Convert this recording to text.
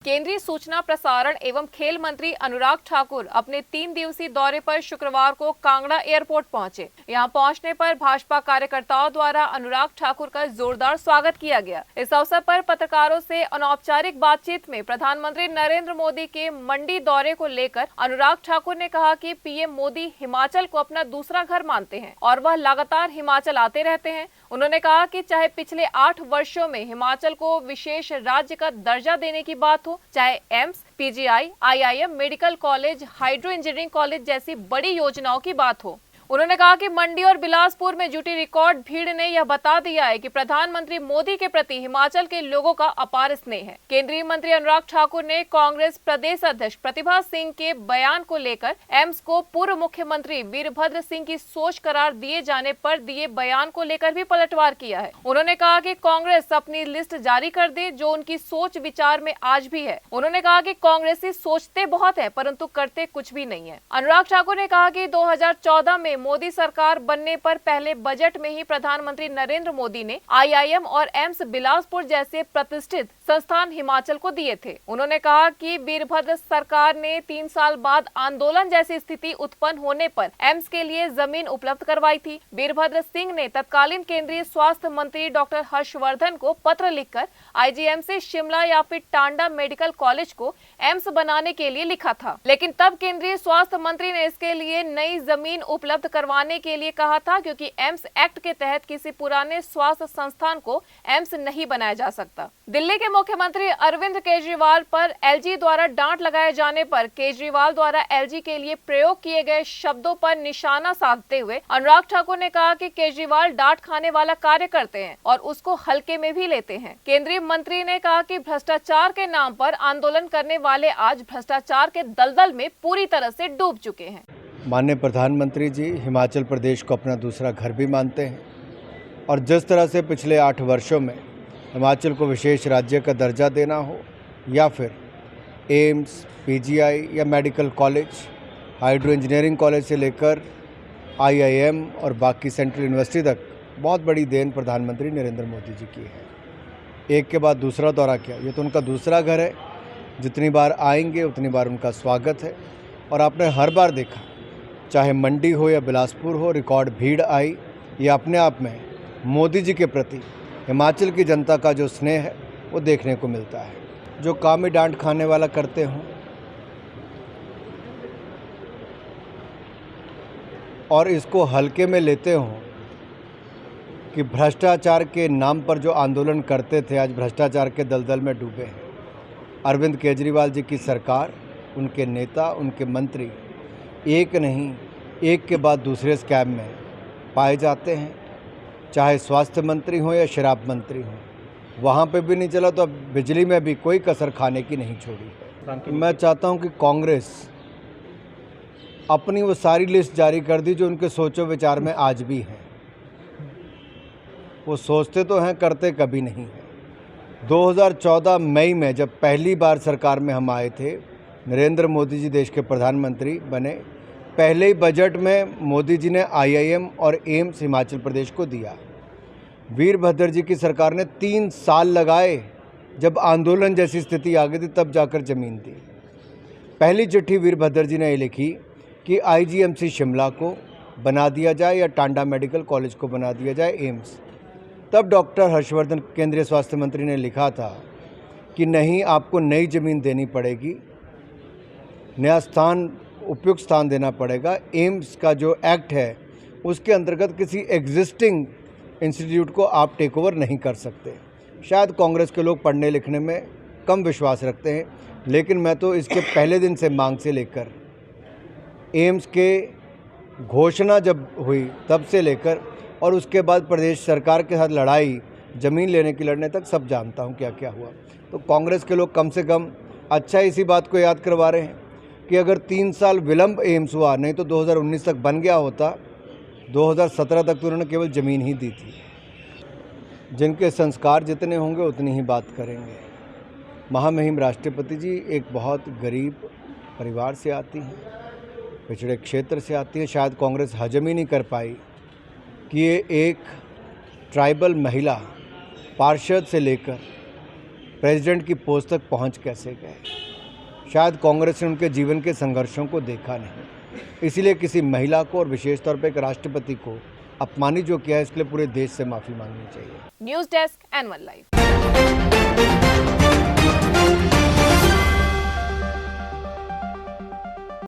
केंद्रीय सूचना प्रसारण एवं खेल मंत्री अनुराग ठाकुर अपने 3 दिवसीय दौरे पर शुक्रवार को कांगड़ा एयरपोर्ट पहुंचे। यहां पहुंचने पर भाजपा कार्यकर्ताओं द्वारा अनुराग ठाकुर का जोरदार स्वागत किया गया। इस अवसर पर पत्रकारों से अनौपचारिक बातचीत में प्रधानमंत्री नरेंद्र मोदी के मंडी दौरे को लेकर अनुराग ठाकुर ने कहा कि पीएम मोदी हिमाचल को अपना दूसरा घर मानते हैं और वह लगातार हिमाचल आते रहते हैं। उन्होंने कहा कि चाहे पिछले 8 वर्षों में हिमाचल को विशेष राज्य का दर्जा देने की बात हो, चाहे AIIMS, PGI, IIM, medical college, hydro engineering college जैसी बड़ी योजनाओं की बात हो। उन्होंने कहा कि मंडी और बिलासपुर में जुटी रिकॉर्ड भीड़ ने यह बता दिया है कि प्रधानमंत्री मोदी के प्रति हिमाचल के लोगों का अपार स्नेह है। केंद्रीय मंत्री अनुराग ठाकुर ने कांग्रेस प्रदेश अध्यक्ष प्रतिभा सिंह के बयान को लेकर एम्स को पूर्व मुख्यमंत्री वीरभद्र सिंह की सोच करार दिए जाने पर दिए बयान को लेकर भी पलटवार किया है। उन्होंने कहा कि कांग्रेस अपनी लिस्ट जारी कर दे जो उनकी सोच विचार में आज भी है। उन्होंने कहा कि कांग्रेसी सोचते बहुत है परंतु करते कुछ भी नहीं है। अनुराग ठाकुर ने कहा कि 2014 में मोदी सरकार बनने पर पहले बजट में ही प्रधानमंत्री नरेंद्र मोदी ने आईआईएम और एम्स बिलासपुर जैसे प्रतिष्ठित संस्थान हिमाचल को दिए थे। उन्होंने कहा कि वीरभद्र सरकार ने 3 साल बाद आंदोलन जैसी स्थिति उत्पन्न होने पर एम्स के लिए जमीन उपलब्ध करवाई थी। वीरभद्र सिंह ने तत्कालीन केंद्रीय स्वास्थ्य मंत्री डॉक्टर हर्षवर्धन को पत्र लिखकर आईजीएमसी शिमला या फिर टांडा मेडिकल कॉलेज को एम्स बनाने के लिए लिखा था, लेकिन तब केंद्रीय स्वास्थ्य मंत्री ने इसके लिए नई जमीन उपलब्ध करवाने के लिए कहा था, क्योंकि एम्स एक्ट के तहत किसी पुराने स्वास्थ्य संस्थान को एम्स नहीं बनाया जा सकता। दिल्ली के मुख्यमंत्री अरविंद केजरीवाल पर एलजी द्वारा डांट लगाए जाने पर केजरीवाल द्वारा एलजी के लिए प्रयोग किए गए शब्दों पर निशाना साधते हुए अनुराग ठाकुर ने कहा कि केजरीवाल डांट खाने वाला कार्य करते हैं और उसको हल्के में भी लेते हैं। केंद्रीय मंत्री ने कहा कि भ्रष्टाचार के नाम पर आंदोलन करने वाले आज भ्रष्टाचार के दलदल में पूरी तरह से डूब चुके हैं। माननीय प्रधानमंत्री जी हिमाचल प्रदेश को अपना दूसरा घर भी मानते हैं और जिस तरह से पिछले 8 वर्षों में हिमाचल को विशेष राज्य का दर्जा देना हो या फिर एम्स, पीजीआई या medical college, hydro engineering college से लेकर आईआईएम और बाकी सेंट्रल यूनिवर्सिटी तक बहुत बड़ी देन प्रधानमंत्री नरेंद्र मोदी जी की है। एक के बाद दूसरा दौरा किया, ये तो उनका दूसरा घर है। जितनी बार आएंगे उतनी बार उनका स्वागत है और आपने हर बार देखा, चाहे मंडी हो या बिलासपुर हो, रिकॉर्ड भीड़ आई। ये अपने आप में मोदी जी के प्रति हिमाचल की जनता का जो स्नेह है वो देखने को मिलता है। जो काम ही डांट खाने वाला करते हों और इसको हल्के में लेते हों कि भ्रष्टाचार के नाम पर जो आंदोलन करते थे आज भ्रष्टाचार के दलदल में डूबे हैं। अरविंद केजरीवाल जी की सरकार, उनके नेता, उनके मंत्री एक नहीं एक के बाद दूसरे स्कैम में पाए जाते हैं। चाहे स्वास्थ्य मंत्री हो या शराब मंत्री हो, वहाँ पे भी नहीं चला तो अब बिजली में भी कोई कसर खाने की नहीं छोड़ी। मैं चाहता हूँ कि कांग्रेस अपनी वो सारी लिस्ट जारी कर दी जो उनके सोचो विचार में आज भी हैं। वो सोचते तो हैं, करते कभी नहीं हैं। 2014 मई में जब पहली बार सरकार में हम आए थे, नरेंद्र मोदी जी देश के प्रधानमंत्री बने, पहले ही बजट में मोदी जी ने आईआईएम और एम्स हिमाचल प्रदेश को दिया। वीरभद्र जी की सरकार ने 3 साल लगाए, जब आंदोलन जैसी स्थिति आ गई थी तब जाकर ज़मीन दी। पहली चिट्ठी वीरभद्र जी ने ये लिखी कि आईजीएमसी शिमला को बना दिया जाए या टांडा मेडिकल कॉलेज को बना दिया जाए एम्स। तब डॉक्टर हर्षवर्धन केंद्रीय स्वास्थ्य मंत्री ने लिखा था कि नहीं, आपको नई ज़मीन देनी पड़ेगी, नया स्थान, उपयुक्त स्थान देना पड़ेगा। एम्स का जो एक्ट है उसके अंतर्गत किसी एग्जिस्टिंग इंस्टीट्यूट को आप टेक ओवर नहीं कर सकते। शायद कांग्रेस के लोग पढ़ने लिखने में कम विश्वास रखते हैं, लेकिन मैं तो इसके पहले दिन से मांग से लेकर एम्स के घोषणा जब हुई तब से लेकर और उसके बाद प्रदेश सरकार के साथ लड़ाई, ज़मीन लेने की लड़ने तक सब जानता हूँ क्या क्या हुआ। तो कांग्रेस के लोग कम से कम अच्छा इसी बात को याद करवा रहे हैं कि अगर 3 साल विलंब एम्स हुआ, नहीं तो 2019 तक बन गया होता। 2017 तक तो उन्होंने केवल ज़मीन ही दी थी। जिनके संस्कार जितने होंगे उतनी ही बात करेंगे। महामहिम राष्ट्रपति जी एक बहुत गरीब परिवार से आती हैं, पिछड़े क्षेत्र से आती हैं। शायद कांग्रेस हजम ही नहीं कर पाई कि ये एक ट्राइबल महिला पार्षद से लेकर प्रेसिडेंट की पोस्ट तक पहुंच कैसे गए। शायद कांग्रेस ने उनके जीवन के संघर्षों को देखा नहीं, इसीलिए किसी महिला को और विशेष तौर पर एक राष्ट्रपति को अपमानित जो किया है, इसके लिए पूरे देश से माफ़ी मांगनी चाहिए। News desk N1 live.